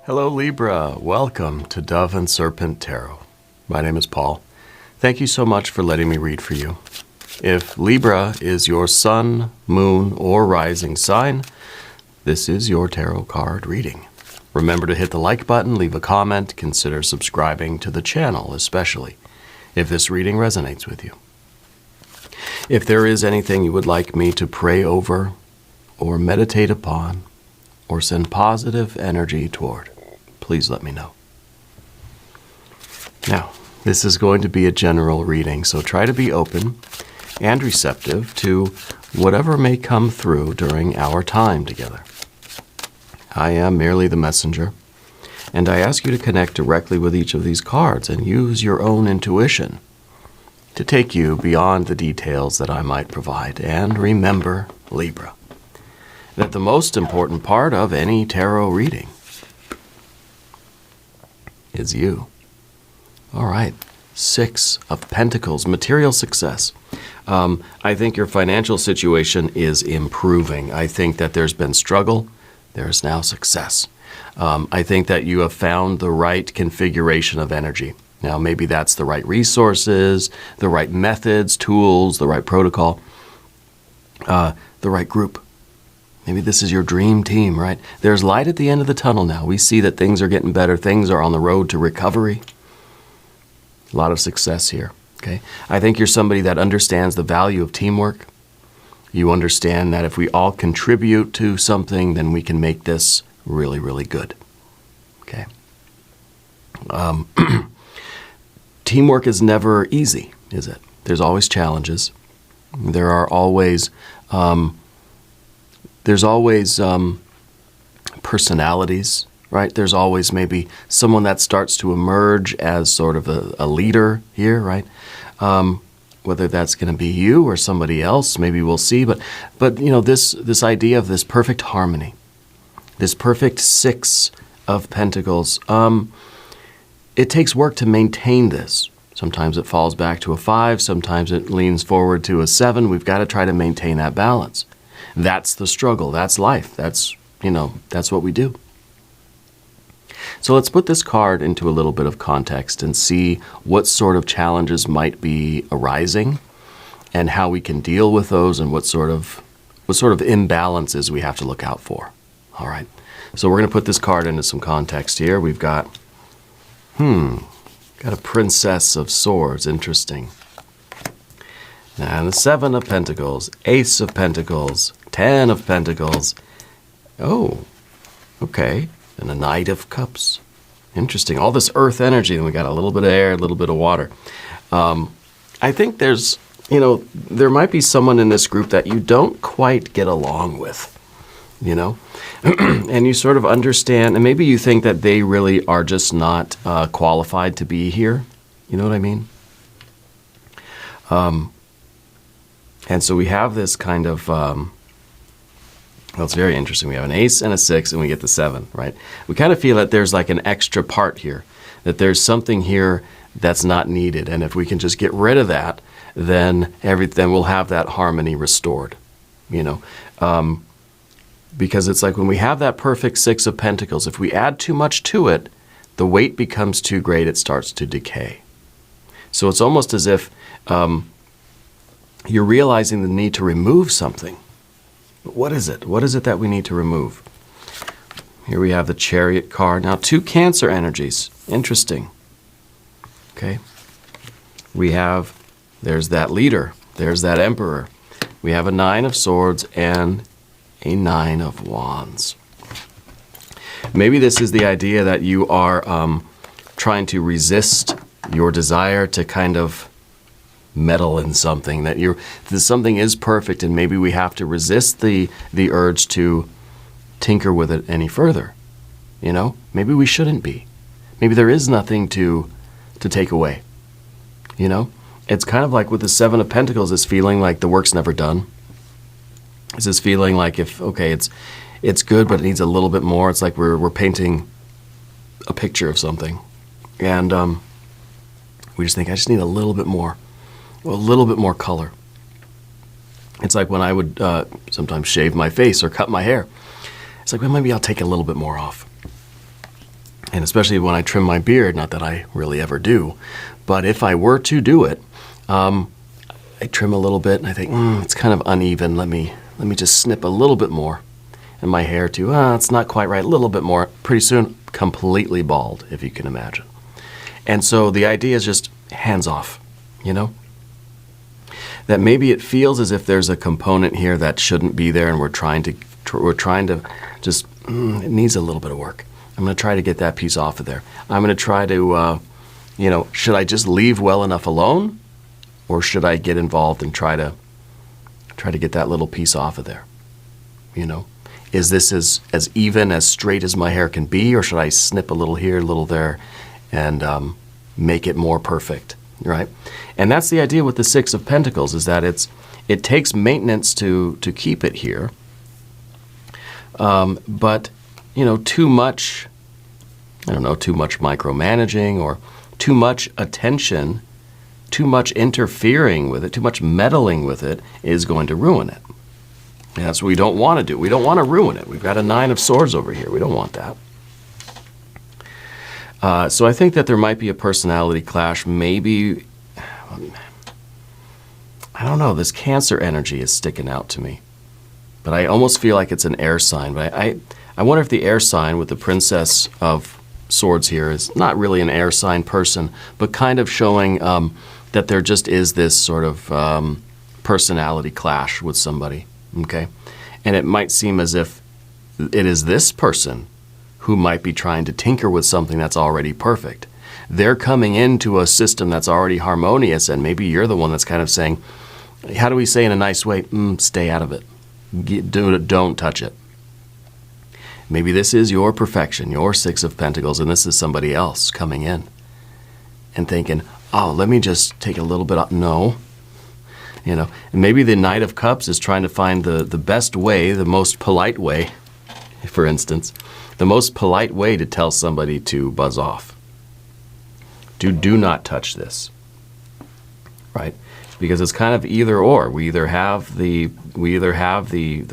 Hello Libra, welcome to Dove and Serpent Tarot. My name is Paul. Thank you so much for letting me read for you. If Libra is your sun, moon, or rising sign, this is your tarot card reading. Remember to hit the like button, leave a comment, consider subscribing to the channel, especially if this reading resonates with you. If there is anything you would like me to pray over or meditate upon or send positive energy toward, please let me know. Now, this is going to be a general reading, so try to be open and receptive to whatever may come through during our time together. I am merely the messenger, and I ask you to connect directly with each of these cards and use your own intuition to take you beyond the details that I might provide. And remember, Libra, that the most important part of any tarot reading is you. All right. 6 of Pentacles, material success. I think your financial situation is improving. I think that there's been struggle. There is now success. I think that you have found the right configuration of energy. Now, maybe that's the right resources, the right methods, tools, the right protocol, the right group. Maybe this is your dream team, right? There's light at the end of the tunnel now. We see that things are getting better. Things are on the road to recovery. A lot of success here, okay? I think you're somebody that understands the value of teamwork. You understand that if we all contribute to something, then we can make this really, really good, okay? Teamwork is never easy, is it? There's always challenges. There are always... There's always personalities, right? There's always maybe someone that starts to emerge as sort of a leader here, right? Whether that's going to be you or somebody else, maybe we'll see. But you know, this idea of this perfect harmony, this perfect 6 of Pentacles, it takes work to maintain this. Sometimes it falls back to a 5. Sometimes it leans forward to a 7. We've got to try to maintain that balance. That's the struggle. That's life. That's, you know, that's what we do. So let's put this card into a little bit of context and see what sort of challenges might be arising and how we can deal with those and what sort of imbalances we have to look out for. All right. So we're going to put this card into some context here. We've got a Princess of Swords. Interesting. And the 7 of Pentacles, Ace of Pentacles, 10 of Pentacles. Oh, okay. And a Knight of Cups. Interesting. All this earth energy, and we got a little bit of air, a little bit of water. I think there's, you know, there might be someone in this group that you don't quite get along with, you know, and you sort of understand, and maybe you think that they really are just not qualified to be here. You know what I mean? And so we have this kind of, well, it's very interesting. We have an ace and a 6, and we get the 7, right? We kind of feel that there's like an extra part here, that there's something here that's not needed. And if we can just get rid of that, then we'll have that harmony restored, you know? Because it's like when we have that perfect 6 of Pentacles, if we add too much to it, the weight becomes too great, it starts to decay. So it's almost as if you're realizing the need to remove something. What is it? What is it that we need to remove? Here we have the Chariot card. Now, 2 Cancer energies. Interesting. Okay. There's that leader. There's that Emperor. We have a 9 of Swords and a 9 of Wands. Maybe this is the idea that you are trying to resist your desire to kind of meddle in something, that something is perfect, and maybe we have to resist the urge to tinker with it any further. You know, maybe we shouldn't be. Maybe there is nothing to take away. You know, it's kind of like with the 7 of Pentacles, this feeling like the work's never done. It's this feeling like it's good, but it needs a little bit more. It's like we're painting a picture of something, and we just think, I just need a little bit more. A little bit more color. It's like when I would sometimes shave my face or cut my hair. It's like, well, maybe I'll take a little bit more off. And especially when I trim my beard, not that I really ever do, but if I were to do it, I trim a little bit and I think, it's kind of uneven. Let me just snip a little bit more. And my hair too, it's not quite right, a little bit more. Pretty soon, completely bald, if you can imagine. And so the idea is just hands off, That maybe it feels as if there's a component here that shouldn't be there and we're trying to just, it needs a little bit of work. I'm going to try to get that piece off of there. I'm going to try to, should I just leave well enough alone? Or should I get involved and try to get that little piece off of there? Is this as even, as straight as my hair can be? Or should I snip a little here, a little there, and make it more perfect, right? And that's the idea with the Six of Pentacles, is that it takes maintenance to keep it here. But too much, too much micromanaging or too much attention, too much interfering with it, too much meddling with it is going to ruin it. And that's what we don't want to do. We don't want to ruin it. We've got a Nine of Swords over here. We don't want that. So I think that there might be a personality clash. Maybe, I don't know, this Cancer energy is sticking out to me. But I almost feel like it's an air sign. But I wonder if the air sign with the Princess of Swords here is not really an air sign person, but kind of showing that there just is this sort of personality clash with somebody, okay? And it might seem as if it is this person who might be trying to tinker with something that's already perfect. They're coming into a system that's already harmonious, and maybe you're the one that's kind of saying, how do we say in a nice way, stay out of it. Don't touch it. Maybe this is your perfection, your Six of Pentacles, and this is somebody else coming in and thinking, let me just take a little bit off. No. And maybe the Knight of Cups is trying to find the best way, the most polite way, for instance, the most polite way to tell somebody to buzz off. Do not touch this, right? Because it's kind of either or. We either have the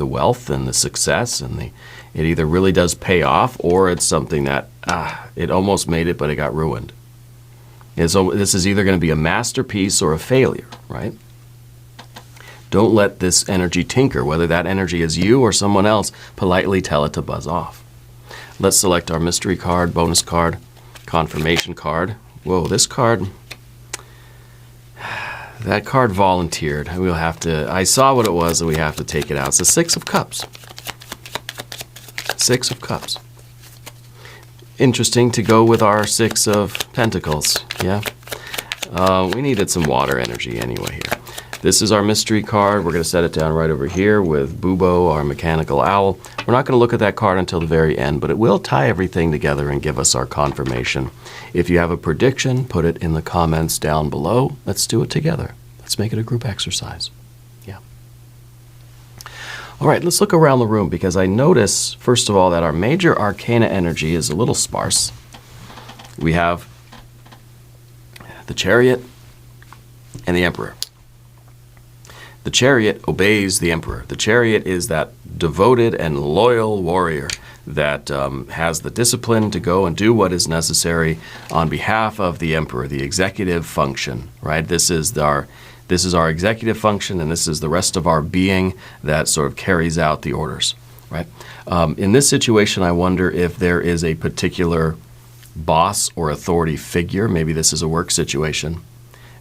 wealth and the success, and it either really does pay off, or it's something that it almost made it, but it got ruined. And so this is either going to be a masterpiece or a failure, right? Don't let this energy tinker. Whether that energy is you or someone else, politely tell it to buzz off. Let's select our mystery card, bonus card, confirmation card. Whoa, this card, that card volunteered. We'll have to, I saw what it was and we have to take it out. It's the Six of Cups. Six of Cups. Interesting to go with our Six of Pentacles, yeah? We needed some water energy anyway here. This is our mystery card. We're going to set it down right over here with Bubo, our mechanical owl. We're not going to look at that card until the very end, but it will tie everything together and give us our confirmation. If you have a prediction, put it in the comments down below. Let's do it together. Let's make it a group exercise. Yeah. All right, let's look around the room, because I notice, first of all, that our major arcana energy is a little sparse. We have the Chariot and the Emperor. The Chariot obeys the Emperor. The Chariot is that devoted and loyal warrior that has the discipline to go and do what is necessary on behalf of the Emperor, the executive function, right? This is our executive function, and this is the rest of our being that sort of carries out the orders, right? In this situation, I wonder if there is a particular boss or authority figure. Maybe this is a work situation.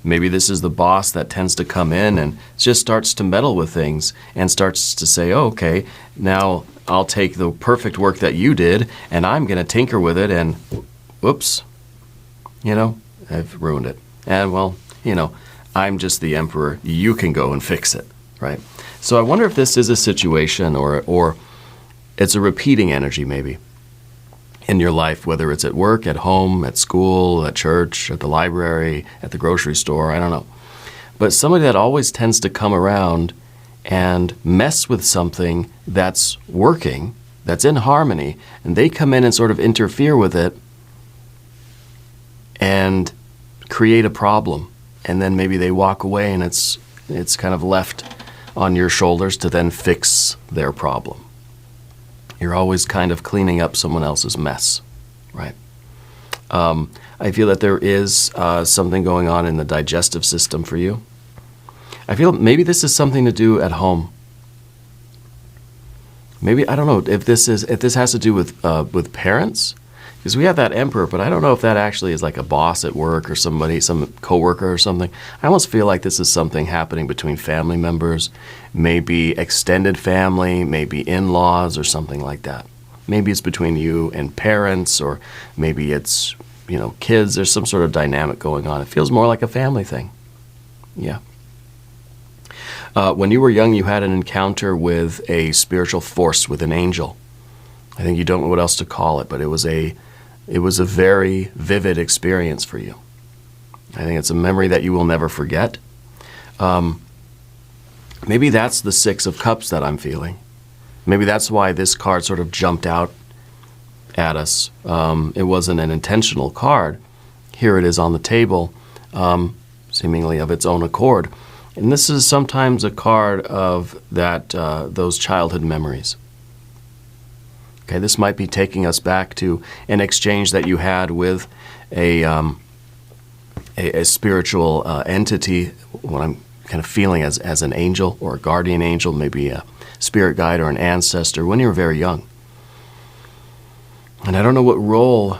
Maybe this is the boss that tends to come in and just starts to meddle with things and starts to say, oh, okay, now I'll take the perfect work that you did and I'm going to tinker with it, and whoops, I've ruined it. And well, I'm just the Emperor. You can go and fix it, right? So I wonder if this is a situation or it's a repeating energy maybe in your life, whether it's at work, at home, at school, at church, at the library, at the grocery store, I don't know. But somebody that always tends to come around and mess with something that's working, that's in harmony, and they come in and sort of interfere with it and create a problem. And then maybe they walk away and it's kind of left on your shoulders to then fix their problem. You're always kind of cleaning up someone else's mess, right? I feel that there is something going on in the digestive system for you. I feel maybe this is something to do at home. Maybe, I don't know if this has to do with parents, because we have that emperor, but I don't know if that actually is like a boss at work or somebody, some coworker or something. I almost feel like this is something happening between family members, maybe extended family, maybe in-laws or something like that. Maybe it's between you and parents, or maybe it's, kids. There's some sort of dynamic going on. It feels more like a family thing. Yeah. When you were young, you had an encounter with a spiritual force, with an angel. I think you don't know what else to call it, but it was a very vivid experience for you. I think it's a memory that you will never forget. Maybe that's the Six of Cups that I'm feeling. Maybe that's why this card sort of jumped out at us. It wasn't an intentional card. Here it is on the table, seemingly of its own accord. And this is sometimes a card of those childhood memories. Okay, this might be taking us back to an exchange that you had with a spiritual entity, what I'm kind of feeling as an angel or a guardian angel, maybe a spirit guide or an ancestor, when you were very young. And I don't know what role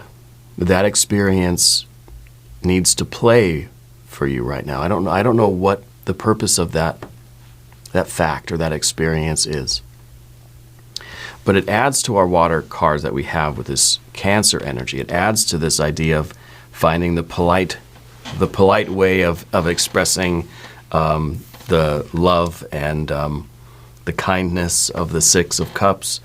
that experience needs to play for you right now. I don't know what the purpose of that fact or that experience is. But it adds to our water cards that we have with this Cancer energy. It adds to this idea of finding the polite way of expressing the love and the kindness of the Six of Cups.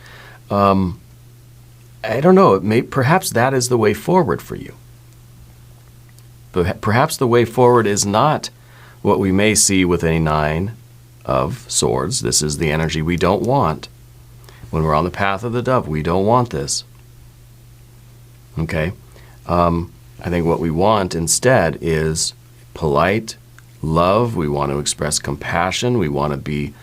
I don't know. Perhaps that is the way forward for you. But perhaps the way forward is not what we may see with a Nine of Swords. This is the energy we don't want. When we're on the path of the dove, we don't want this. Okay? I think what we want instead is polite love. We want to express compassion. We want to be,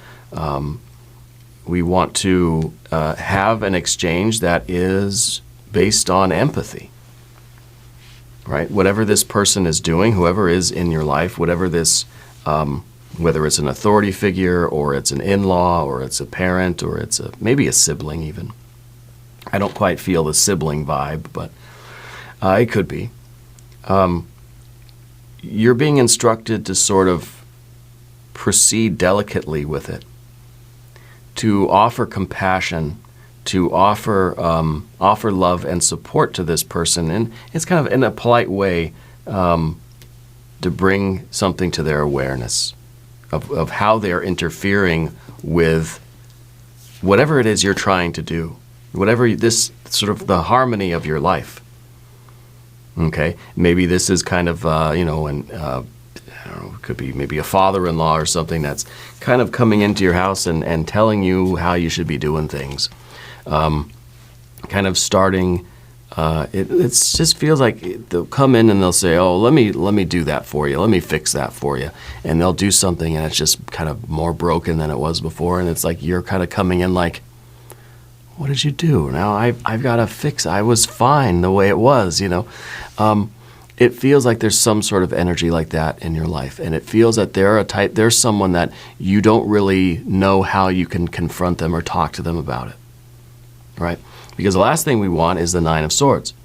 have an exchange that is based on empathy. Right? Whatever this person is doing, whoever is in your life, whatever this, whether it's an authority figure or it's an in-law or it's a parent or it's maybe a sibling even. I don't quite feel the sibling vibe, but it could be. You're being instructed to sort of proceed delicately with it, to offer compassion, to offer love and support to this person, and it's kind of in a polite way to bring something to their awareness of how they're interfering with whatever it is you're trying to do, whatever this sort of the harmony of your life. Okay, maybe this is kind of I don't know, it could be maybe a father-in-law or something that's kind of coming into your house and telling you how you should be doing things. Kind of starting, it just feels like they'll come in and they'll say, oh, let me do that for you. Let me fix that for you. And they'll do something and it's just kind of more broken than it was before. And it's like you're kind of coming in like, what did you do? Now I've got to fix. I was fine the way it was, It feels like there's some sort of energy like that in your life. And it feels that there's someone that you don't really know how you can confront them or talk to them about it. Right? Because the last thing we want is the Nine of Swords.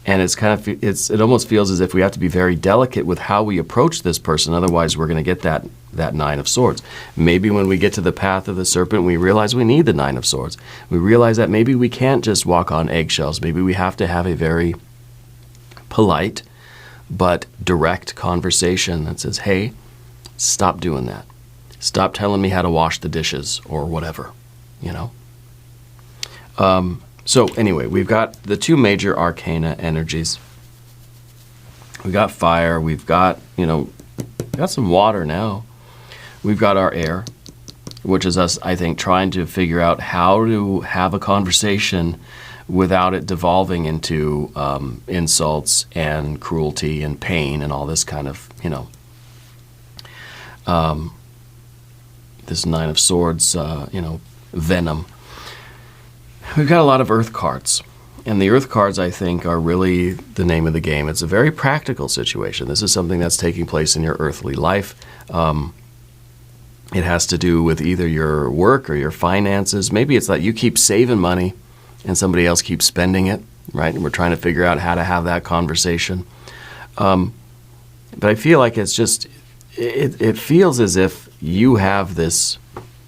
And it almost feels as if we have to be very delicate with how we approach this person, otherwise we're going to get that Nine of Swords. Maybe when we get to the path of the serpent, we realize we need the Nine of Swords. We realize that maybe we can't just walk on eggshells. Maybe we have to have a very polite but direct conversation that says, hey, stop doing that. Stop telling me how to wash the dishes or whatever, So anyway, we've got the two major arcana energies. We've got fire. We've got, got some water now. We've got our air, which is us, I think, trying to figure out how to have a conversation without it devolving into insults and cruelty and pain and all this kind of, this Nine of Swords, venom. We've got a lot of earth cards. And the Earth cards, I think, are really the name of the game. It's a very practical situation. This is something that's taking place in your earthly life. It has to do with either your work or your finances. Maybe it's that you keep saving money and somebody else keeps spending it, right? And we're trying to figure out how to have that conversation. But I feel like it's just, it feels as if you have this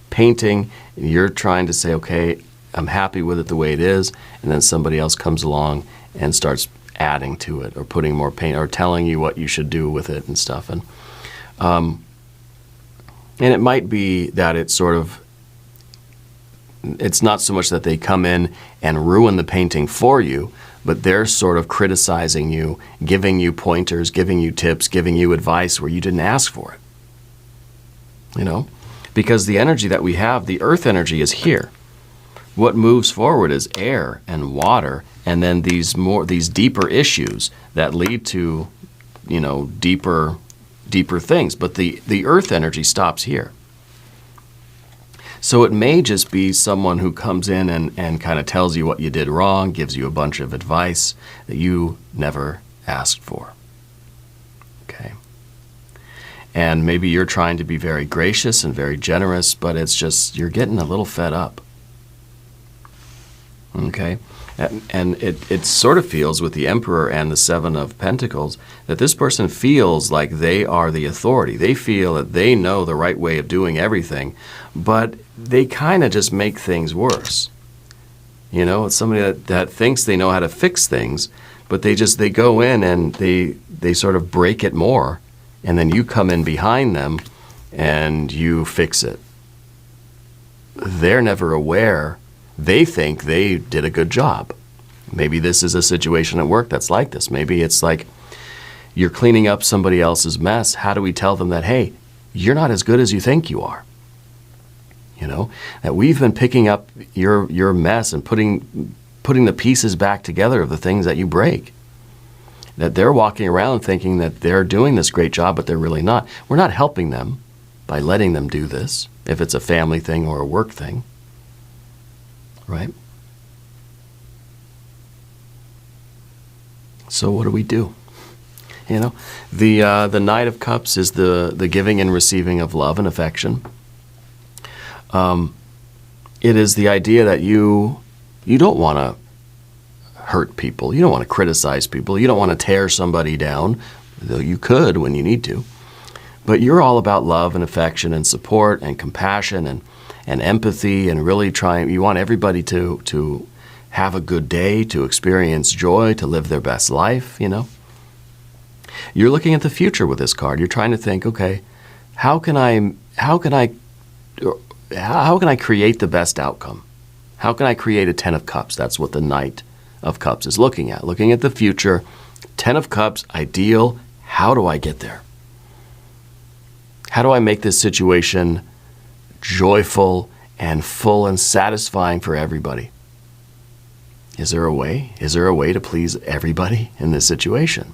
painting and you're trying to say, okay, I'm happy with it the way it is, and then somebody else comes along and starts adding to it or putting more paint or telling you what you should do with it and stuff. And it might be that it's sort of, it's not so much that they come in and ruin the painting for you, but they're sort of criticizing you, giving you pointers, giving you tips, giving you advice where you didn't ask for it. You know? Because the energy that we have, the earth energy, is here. What moves forward is air and water, and then these deeper issues that lead to, you know, deeper things. But the earth energy stops here. So it may just be someone who comes in and kind of tells you what you did wrong, gives you a bunch of advice that you never asked for. Okay. And maybe you're trying to be very gracious and very generous, but it's just, you're getting a little fed up. Okay? And it sort of feels with the Emperor and the Seven of Pentacles that this person feels like they are the authority. They feel that they know the right way of doing everything, but they kind of just make things worse. You know, it's somebody that thinks they know how to fix things, but they go in and they sort of break it more, and then you come in behind them and you fix it. They're never aware. They think they did a good job. Maybe this is a situation at work that's like this. Maybe it's like you're cleaning up somebody else's mess. How do we tell them that, hey, you're not as good as you think you are? You know, that we've been picking up your mess and putting the pieces back together of the things that you break. That they're walking around thinking that they're doing this great job, but they're really not. We're not helping them by letting them do this, if it's a family thing or a work thing. Right? So what do we do? You know, the Knight of Cups is the giving and receiving of love and affection. It is the idea that you don't want to hurt people. You don't want to criticize people. You don't want to tear somebody down, though you could when you need to. But you're all about love and affection and support and compassion and empathy, and really trying, you want everybody to have a good day, to experience joy, to live their best life, you know. You're looking at the future with this card. You're trying to think, okay, how can I create the best outcome? How can I create a 10 of Cups? That's what the Knight of Cups is looking at the future. 10 of Cups, ideal. How do I get there? How do I make this situation joyful and full and satisfying for everybody? Is there a way? Is there a way to please everybody in this situation?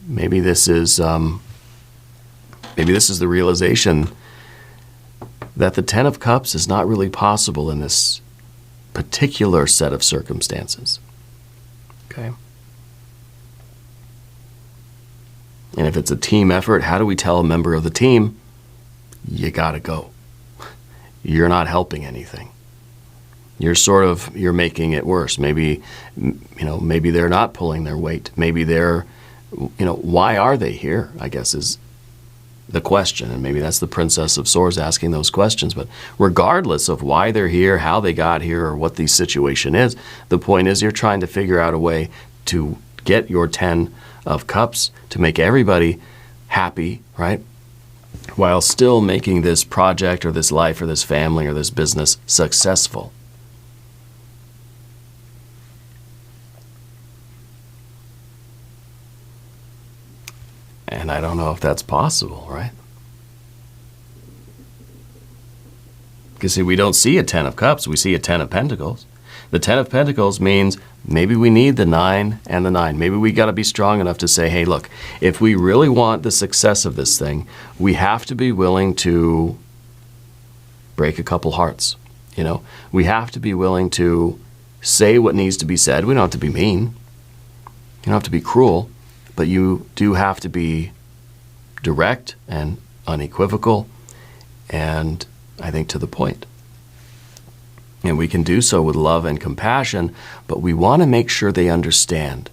Maybe this is the realization that the 10 of Cups is not really possible in this particular set of circumstances. Okay? And if it's a team effort, how do we tell a member of the team, you gotta go? You're not helping anything. You're making it worse. Maybe they're not pulling their weight. Maybe why are they here, I guess, is the question. And maybe that's the Princess of Swords asking those questions. But regardless of why they're here, how they got here, or what the situation is, the point is you're trying to figure out a way to get your 10 of Cups to make everybody happy, right? While still making this project or this life or this family or this business successful. And I don't know if that's possible, right? Because see, we don't see a 10 of Cups, we see a 10 of Pentacles. The 10 of Pentacles means maybe we need the 9 and the 9. Maybe we got to be strong enough to say, hey, look, if we really want the success of this thing, we have to be willing to break a couple hearts. You know, we have to be willing to say what needs to be said. We don't have to be mean. You don't have to be cruel, but you do have to be direct and unequivocal and, I think, to the point. And we can do so with love and compassion, but we want to make sure they understand.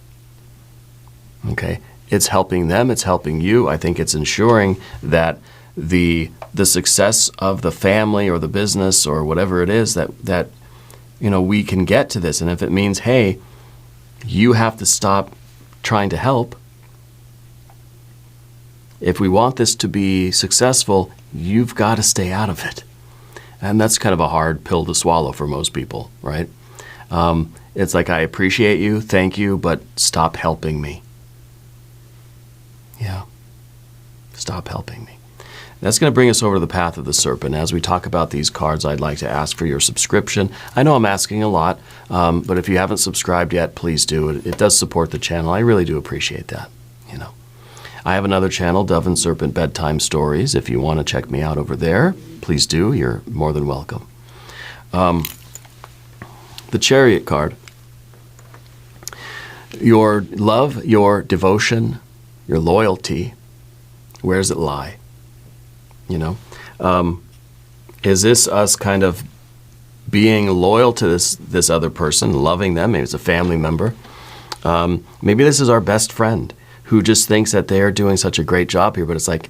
Okay? It's helping them, it's helping you. I think it's ensuring that the success of the family or the business or whatever it is that we can get to this. And if it means, hey, you have to stop trying to help. If we want this to be successful, you've got to stay out of it. And that's kind of a hard pill to swallow for most people, right? It's like, I appreciate you, thank you, but stop helping me. Yeah. Stop helping me. That's going to bring us over to the path of the serpent. As we talk about these cards, I'd like to ask for your subscription. I know I'm asking a lot, but if you haven't subscribed yet, please do. It does support the channel. I really do appreciate that. I have another channel, Dove and Serpent Bedtime Stories. If you want to check me out over there, please do. You're more than welcome. The Chariot card. Your love, your devotion, your loyalty, where does it lie? Is this us kind of being loyal to this other person, loving them? Maybe it's a family member. Maybe this is our best friend who just thinks that they're doing such a great job here, but it's like,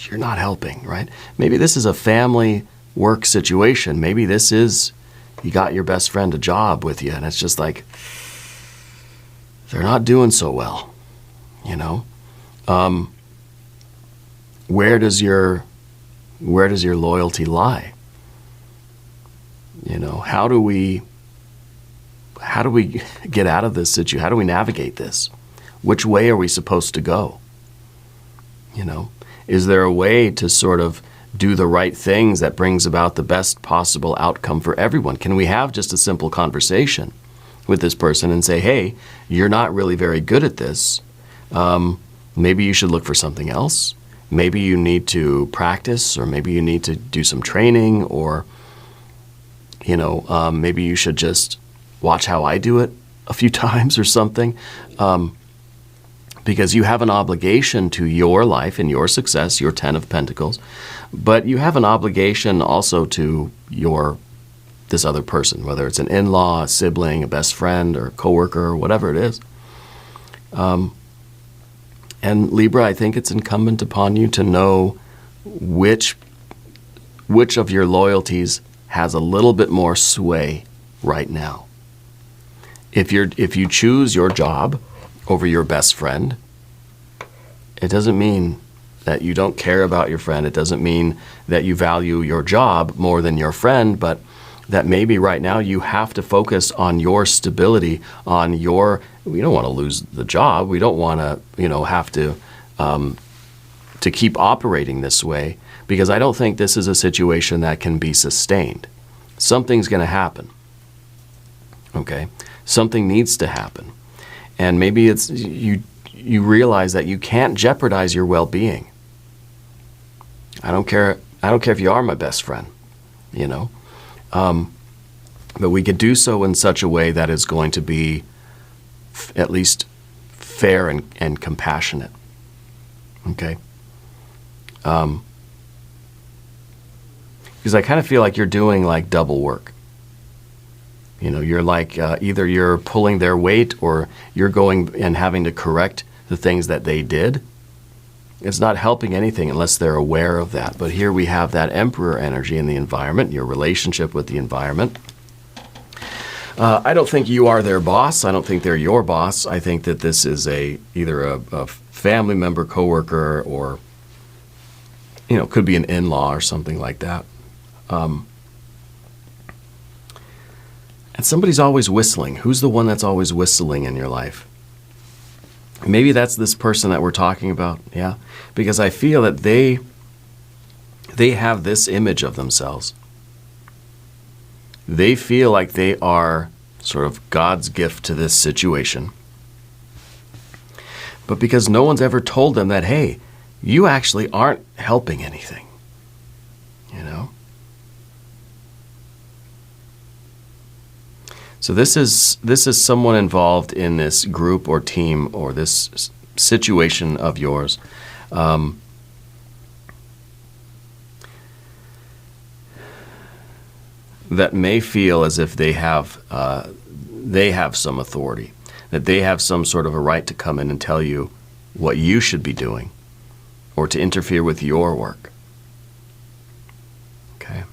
you're not helping, right? Maybe this is a family work situation. Maybe this is, you got your best friend a job with you, and it's just like, they're not doing so well, Where does your loyalty lie? How do we get out of this situation? How do we navigate this? Which way are we supposed to go? Is there a way to sort of do the right things that brings about the best possible outcome for everyone? Can we have just a simple conversation with this person and say, hey, you're not really very good at this. Maybe you should look for something else. Maybe you need to practice, or maybe you need to do some training, or, maybe you should just watch how I do it a few times or something. Because you have an obligation to your life and your success, your 10 of Pentacles, but you have an obligation also to this other person, whether it's an in-law, a sibling, a best friend, or coworker, or whatever it is. And Libra, I think it's incumbent upon you to know which of your loyalties has a little bit more sway right now. If you choose your job over your best friend, it doesn't mean that you don't care about your friend. It doesn't mean that you value your job more than your friend, but that maybe right now you have to focus on your stability, we don't want to lose the job. We don't want to, have to keep operating this way, because I don't think this is a situation that can be sustained. Something's going to happen. Okay? Something needs to happen. And maybe it's you realize that you can't jeopardize your well-being. I don't care if you are my best friend, but we could do so in such a way that is going to be at least fair and compassionate. Okay? Because I kind of feel like you're doing like double work. You're like either you're pulling their weight, or you're going and having to correct the things that they did. It's not helping anything unless they're aware of that. But here we have that Emperor energy in the environment, your relationship with the environment. I don't think you are their boss. I don't think they're your boss. I think that this is either a family member, coworker, or could be an in-law or something like that. And somebody's always whistling. Who's the one that's always whistling in your life? Maybe that's this person that we're talking about, yeah? Because I feel that they have this image of themselves. They feel like they are sort of God's gift to this situation. But because no one's ever told them that, hey, you actually aren't helping anything, So this is someone involved in this group or team or this situation of yours. That may feel as if they have some authority, that they have some sort of a right to come in and tell you what you should be doing, or to interfere with your work. Okay.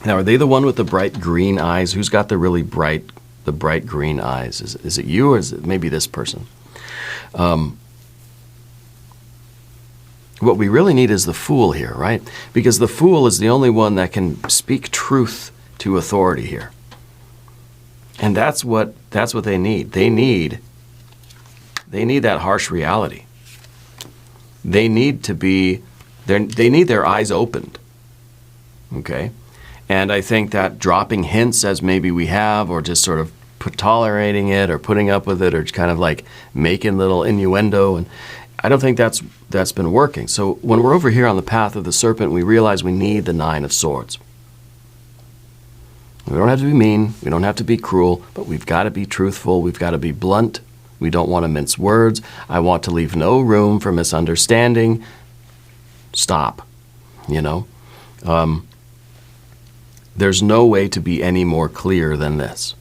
Now, are they the one with the bright green eyes? Who's got the really bright green eyes? Is it you, or is it maybe this person? What we really need is the Fool here, right? Because the Fool is the only one that can speak truth to authority here. And that's what they need. They need that harsh reality. They need their eyes opened. Okay? And I think that dropping hints as maybe we have, or just sort of tolerating it or putting up with it, or kind of like making little innuendo, and I don't think that's been working. So when we're over here on the path of the serpent, we realize we need the 9 of Swords. We don't have to be mean, we don't have to be cruel, but we've got to be truthful, we've got to be blunt. We don't want to mince words. I want to leave no room for misunderstanding. Stop. There's no way to be any more clear than this.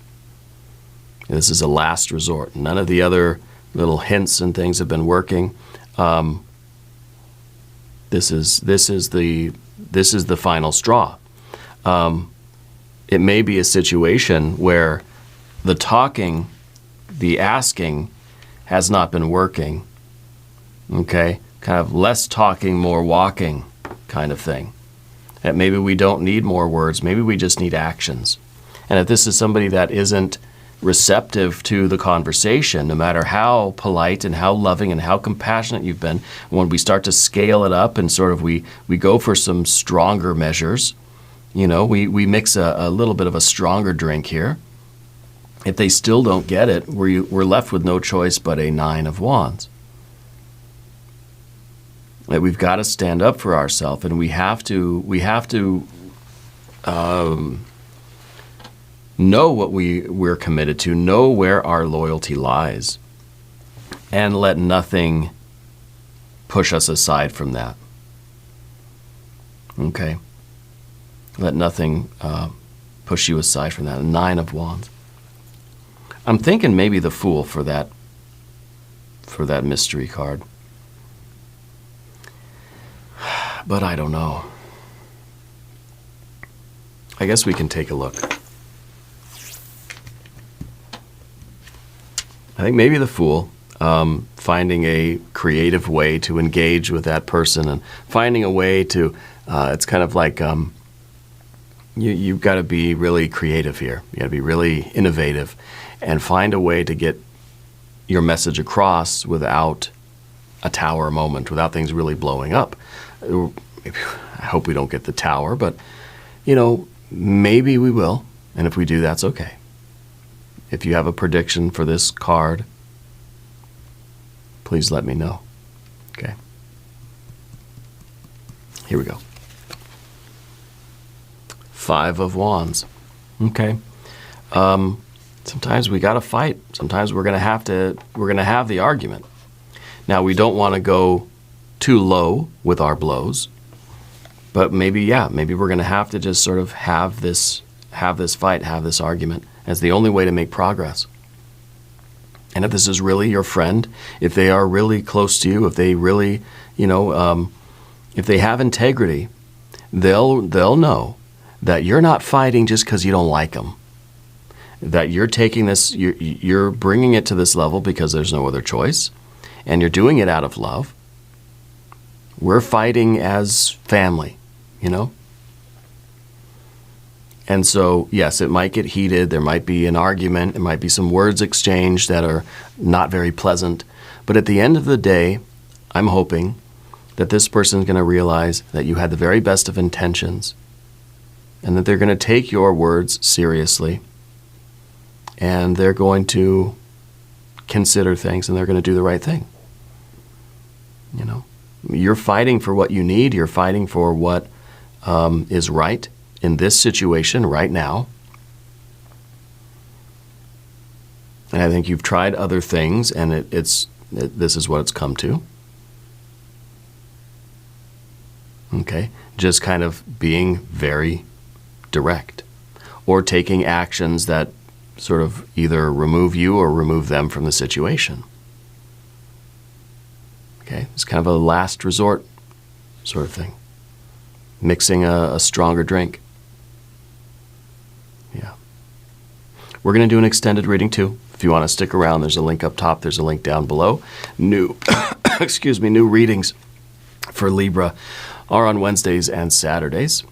This is a last resort. None of the other little hints and things have been working. This is the final straw. It may be a situation where the talking, the asking, has not been working. Okay, kind of less talking, more walking, kind of thing. That maybe we don't need more words. Maybe we just need actions. And if this is somebody that isn't receptive to the conversation, no matter how polite and how loving and how compassionate you've been, when we start to scale it up and sort of we go for some stronger measures, we mix a little bit of a stronger drink here. If they still don't get it, we're left with no choice but a 9 of Wands. That we've got to stand up for ourselves, and we have to know what we're committed to, know where our loyalty lies, and let nothing push us aside from that. Okay? Let nothing push you aside from that. A 9 of Wands. I'm thinking maybe the Fool for that mystery card. But I don't know. I guess we can take a look. I think maybe the Fool, finding a creative way to engage with that person, and finding a way to, it's kind of like you've got to be really creative here. You've got to be really innovative and find a way to get your message across without a tower moment, without things really blowing up. I hope we don't get the tower, but, maybe we will. And if we do, that's okay. If you have a prediction for this card, please let me know. Okay. Here we go. 5 of Wands. Okay. Sometimes we got to fight. Sometimes we're going to have the argument. Now, we don't want to go too low with our blows, but maybe we're going to have to just sort of have this fight, have this argument as the only way to make progress. And if this is really your friend, if they are really close to you, if they really, if they have integrity, they'll know that you're not fighting just because you don't like them. That you're taking this, you're bringing it to this level because there's no other choice, and you're doing it out of love. We're fighting as family, And so, yes, it might get heated. There might be an argument. There might be some words exchanged that are not very pleasant. But at the end of the day, I'm hoping that this person's going to realize that you had the very best of intentions, and that they're going to take your words seriously, and they're going to consider things, and they're going to do the right thing. You're fighting for what you need. You're fighting for what is right in this situation right now. And I think you've tried other things, and this is what it's come to. Okay? Just kind of being very direct, or taking actions that sort of either remove you or remove them from the situation. Okay? It's kind of a last resort sort of thing. Mixing a stronger drink. Yeah. We're going to do an extended reading too. If you want to stick around, there's a link up top, there's a link down below. New readings for Libra are on Wednesdays and Saturdays.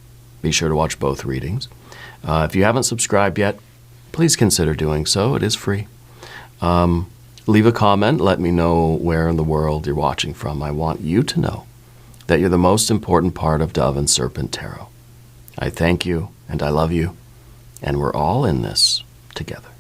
Be sure to watch both readings. If you haven't subscribed yet, please consider doing so. It is free. Leave a comment. Let me know where in the world you're watching from. I want you to know that you're the most important part of Dove and Serpent Tarot. I thank you, and I love you, and we're all in this together.